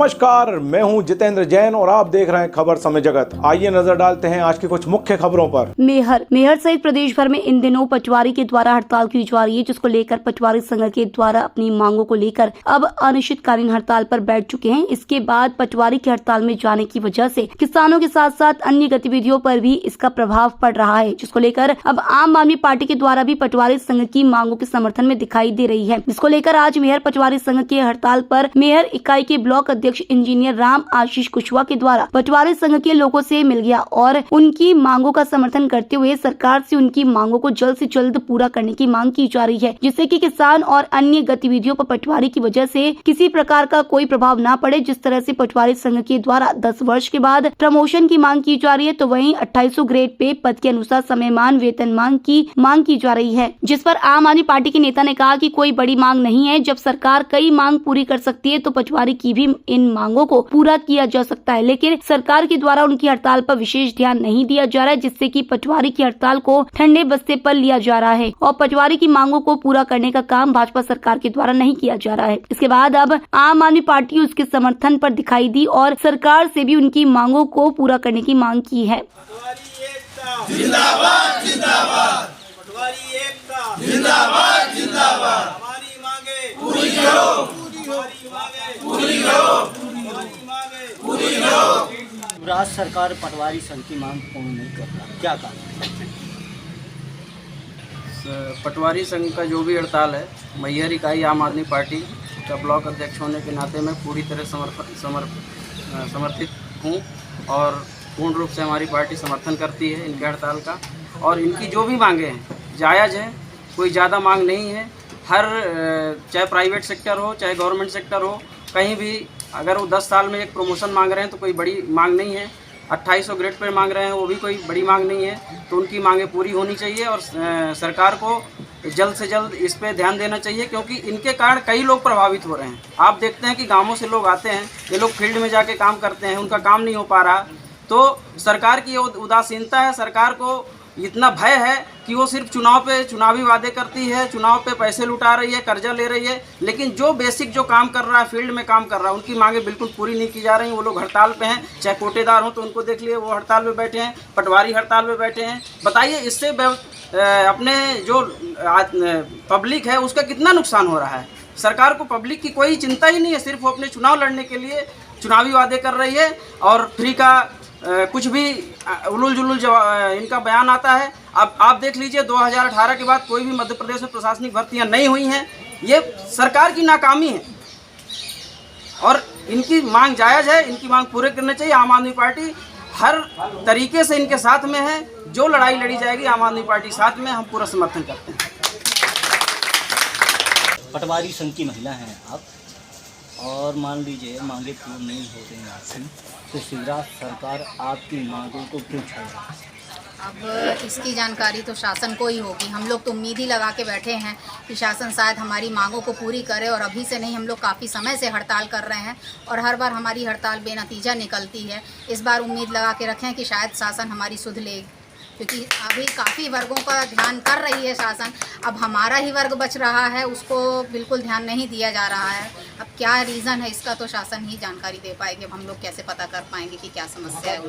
नमस्कार, मैं हूं जितेंद्र जैन और आप देख रहे हैं खबर समय जगत। आइए नजर डालते हैं आज की कुछ मुख्य खबरों पर। मेहर सहित प्रदेश भर में इन दिनों पटवारी के द्वारा हड़ताल की जा रही है, जिसको लेकर पटवारी संघ के द्वारा अपनी मांगों को लेकर अब अनिश्चितकालीन हड़ताल पर बैठ चुके हैं। इसके बाद पटवारी की हड़ताल में जाने की वजह से किसानों के साथ साथ अन्य गतिविधियों पर भी इसका प्रभाव पड़ रहा है, जिसको लेकर अब आम आदमी पार्टी के द्वारा भी पटवारी संघ की मांगों के समर्थन में दिखाई दे रही है। जिसको लेकर आज मेहर पटवारी संघ के हड़ताल पर मेहर इकाई के ब्लॉक अध्यक्ष इंजीनियर राम आशीष कुशवाहा के द्वारा पटवारी संघ के लोगों से मिल गया और उनकी मांगों का समर्थन करते हुए सरकार से उनकी मांगों को जल्द से जल्द पूरा करने की मांग की जा रही है, जिससे कि किसान और अन्य गतिविधियों पर पटवारी की वजह से किसी प्रकार का कोई प्रभाव न पड़े। जिस तरह से पटवारी संघ के द्वारा 10 वर्ष के बाद प्रमोशन की मांग की जा रही है, तो वहीं 2800 ग्रेड पे पद के अनुसार समयमान वेतनमान की मांग की जा रही है, जिस पर आम आदमी पार्टी के नेता ने कहा कि कोई बड़ी मांग नहीं है। जब सरकार कई मांग पूरी कर सकती है तो पटवारी की भी इन मांगों को पूरा किया जा सकता है, लेकिन सरकार के द्वारा उनकी हड़ताल पर विशेष ध्यान नहीं दिया जा रहा है, जिससे कि पटवारी की हड़ताल को ठंडे बस्ते पर लिया जा रहा है और पटवारी की मांगों को पूरा करने का काम भाजपा सरकार के द्वारा नहीं किया जा रहा है। इसके बाद अब आम आदमी पार्टी उसके समर्थन पर दिखाई दी और सरकार से भी उनकी मांगों को पूरा करने की मांग की है। जिंदाबाद जिंदाबाद पटवारी एकता जिंदाबाद जिंदाबाद हमारी मांगे पूरी करो पूरी करो पूरी करो। राज्य सरकार पटवारी संघ की मांग पूर्ण नहीं कर रहा, क्या कारण? पटवारी संघ का जो भी हड़ताल है, मैहर इकाई आम आदमी पार्टी का ब्लॉक अध्यक्ष होने के नाते मैं पूरी तरह समर्थित हूँ और पूर्ण रूप से हमारी पार्टी समर्थन करती है इनके हड़ताल का। और इनकी जो भी मांगे हैं जायज़ है, कोई ज़्यादा मांग नहीं है। हर चाहे प्राइवेट सेक्टर हो चाहे गवर्नमेंट सेक्टर हो, कहीं भी अगर वो 10 साल में एक प्रमोशन मांग रहे हैं तो कोई बड़ी मांग नहीं है। 2800 ग्रेड पर मांग रहे हैं, वो भी कोई बड़ी मांग नहीं है। तो उनकी मांगें पूरी होनी चाहिए और सरकार को जल्द से जल्द इस पे ध्यान देना चाहिए, क्योंकि इनके कारण कई लोग प्रभावित हो रहे हैं। आप देखते हैं कि गांवों से लोग आते हैं, ये लोग फील्ड में जाके काम करते हैं, उनका काम नहीं हो पा रहा। तो सरकार की उदासीनता है, सरकार को इतना भय है कि वो सिर्फ चुनावी वादे करती है, चुनाव पे पैसे लुटा रही है, कर्जा ले रही है, लेकिन जो बेसिक जो काम कर रहा है, फील्ड में काम कर रहा है, उनकी मांगे बिल्कुल पूरी नहीं की जा रही। वो लोग हड़ताल पे हैं, चाहे कोटेदार हो तो उनको देख लिए वो हड़ताल पे बैठे हैं, पटवारी हड़ताल पे बैठे हैं। बताइए इससे अपने जो पब्लिक है उसका कितना नुकसान हो रहा है। सरकार को पब्लिक की कोई चिंता ही नहीं है, सिर्फ वो अपने चुनाव लड़ने के लिए चुनावी वादे कर रही है और फ्री का कुछ भी उलूल जुलूल इनका बयान आता है। अब आप देख लीजिए 2018 के बाद कोई भी मध्य प्रदेश में प्रशासनिक भर्तियां नहीं हुई हैं। ये सरकार की नाकामी है और इनकी मांग जायज़ है, इनकी मांग पूरे करनी चाहिए। आम आदमी पार्टी हर तरीके से इनके साथ में है, जो लड़ाई लड़ी जाएगी आम आदमी पार्टी साथ में, हम पूरा समर्थन करते हैं। पटवारी संघ की महिला हैं आप, और मान लीजिए मांगे पूर्ण नहीं हो रही आपसे, तो शिवराज सरकार आपकी मांगों को क्यों छोड़ रहा है? अब इसकी जानकारी तो शासन को ही होगी। हम लोग तो उम्मीद ही लगा के बैठे हैं कि शासन शायद हमारी मांगों को पूरी करे, और अभी से नहीं, हम लोग काफ़ी समय से हड़ताल कर रहे हैं और हर बार हमारी हड़ताल बेनतीजा निकलती है। इस बार उम्मीद लगा के रखें कि शायद शासन हमारी सुध ले, क्योंकि अभी काफ़ी वर्गों का ध्यान कर रही है शासन। अब हमारा ही वर्ग बच रहा है, उसको बिल्कुल ध्यान नहीं दिया जा रहा है। अब क्या रीज़न है इसका तो शासन ही जानकारी दे पाएगी। अब हम लोग कैसे पता कर पाएंगे कि क्या समस्या है।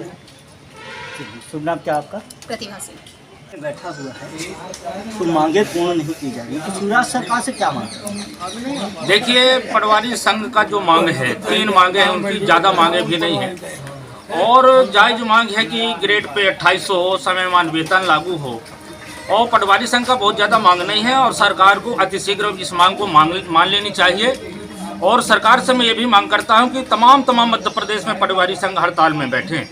शुभ नाम क्या आपका? प्रतिभा सिंह। बैठा हुआ है तो मांगे पूर्ण नहीं की जा रही, तो शिवराज सरकार से क्या मांग? देखिए, पटवारी संघ का जो मांग है, 3 मांगे हैं, उनकी ज़्यादा मांगे भी नहीं है और जायज़ मांग है कि ग्रेड पे 2800 हो, समयमान वेतन लागू हो, और पटवारी संघ का बहुत ज़्यादा मांग नहीं है और सरकार को अतिशीघ्र इस मांग को मान लेनी चाहिए। और सरकार से मैं ये भी मांग करता हूँ कि तमाम मध्य प्रदेश में पटवारी संघ हड़ताल में बैठे।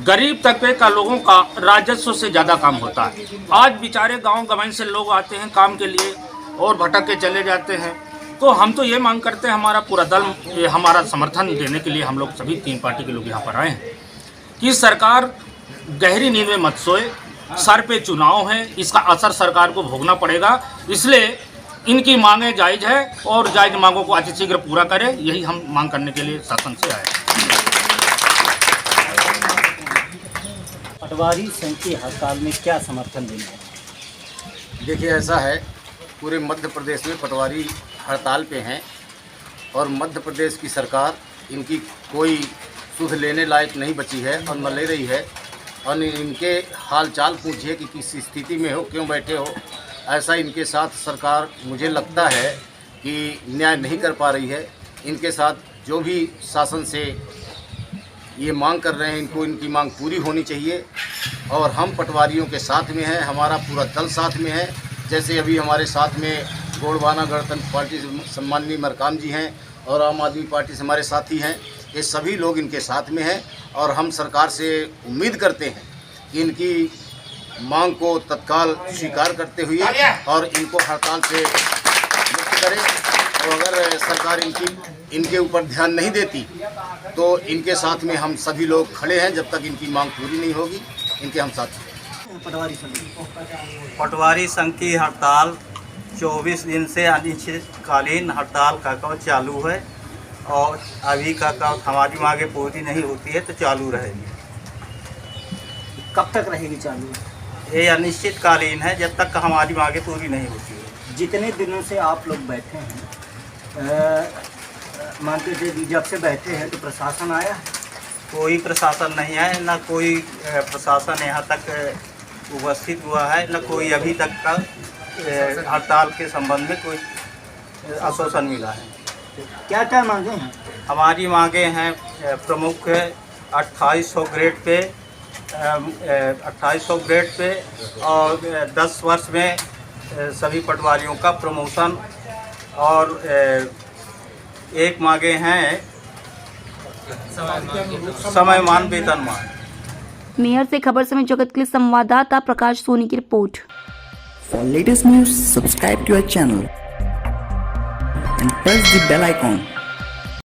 गरीब तबके का लोगों का राजस्व से ज़्यादा काम होता है। आज बेचारे गाँव गंवाई से लोग आते हैं काम के लिए और भटक के चले जाते हैं। तो हम तो ये मांग करते हैं, हमारा पूरा दल हमारा समर्थन देने के लिए हम लोग सभी 3 पार्टी के लोग यहाँ पर आए हैं कि सरकार गहरी नींद में मत सोए। सर पे चुनाव है, इसका असर सरकार को भोगना पड़ेगा, इसलिए इनकी मांगें जायज़ है और जायज़ मांगों को अतिशीघ्र पूरा करें, यही हम मांग करने के लिए शासन से आए। पटवारी संघ की हड़ताल में क्या समर्थन देना है? देखिए, ऐसा है, पूरे मध्य प्रदेश में पटवारी हड़ताल पे हैं और मध्य प्रदेश की सरकार इनकी कोई सुध लेने लायक नहीं बची है और न ले रही है। और इनके हाल चाल पूछिए कि किस स्थिति में हो, क्यों बैठे हो। ऐसा इनके साथ सरकार मुझे लगता है कि न्याय नहीं कर पा रही है। इनके साथ जो भी शासन से ये मांग कर रहे हैं, इनको इनकी मांग पूरी होनी चाहिए। और हम पटवारियों के साथ में हैं, हमारा पूरा दल साथ में है। जैसे अभी हमारे साथ में गोंडवाना गणतंत्र पार्टी से सम्माननीय मरकाम जी हैं और आम आदमी पार्टी से हमारे साथी हैं, ये सभी लोग इनके साथ में हैं। और हम सरकार से उम्मीद करते हैं कि इनकी मांग को तत्काल स्वीकार करते हुए और इनको हड़ताल से मुक्त करें। और अगर सरकार इनके ऊपर ध्यान नहीं देती तो इनके साथ में हम सभी लोग खड़े हैं। जब तक इनकी मांग पूरी नहीं होगी, इनके हम साथ हैं। पटवारी संघ की हड़ताल 24 दिन से अनिश्चितकालीन हड़ताल का काम चालू है और अभी का काम हमारी मांगे पूरी नहीं होती है तो चालू रहेगी। कब तक रहेगी चालू? ये अनिश्चितकालीन है जब तक हमारी मांगे पूरी नहीं होती है। जितने दिनों से आप लोग बैठे हैं, मानते थे जब से बैठे हैं तो प्रशासन आया? कोई प्रशासन नहीं है, न कोई प्रशासन यहाँ तक उपस्थित हुआ है, न कोई अभी तक का हड़ताल के संबंध में कोई आश्वासन मिला है। क्या क्या मांगे हैं? हमारी मांगे हैं प्रमुख 2800 ग्रेड पे 2800 ग्रेड पे और 10 वर्ष में सभी पटवारियों का प्रमोशन और एक मांगे हैं समयमान वेतनमान। मेयर से खबर समय जगत के लिए संवाददाता प्रकाश सोनी की report. For latest news, subscribe to our channel and press the bell icon.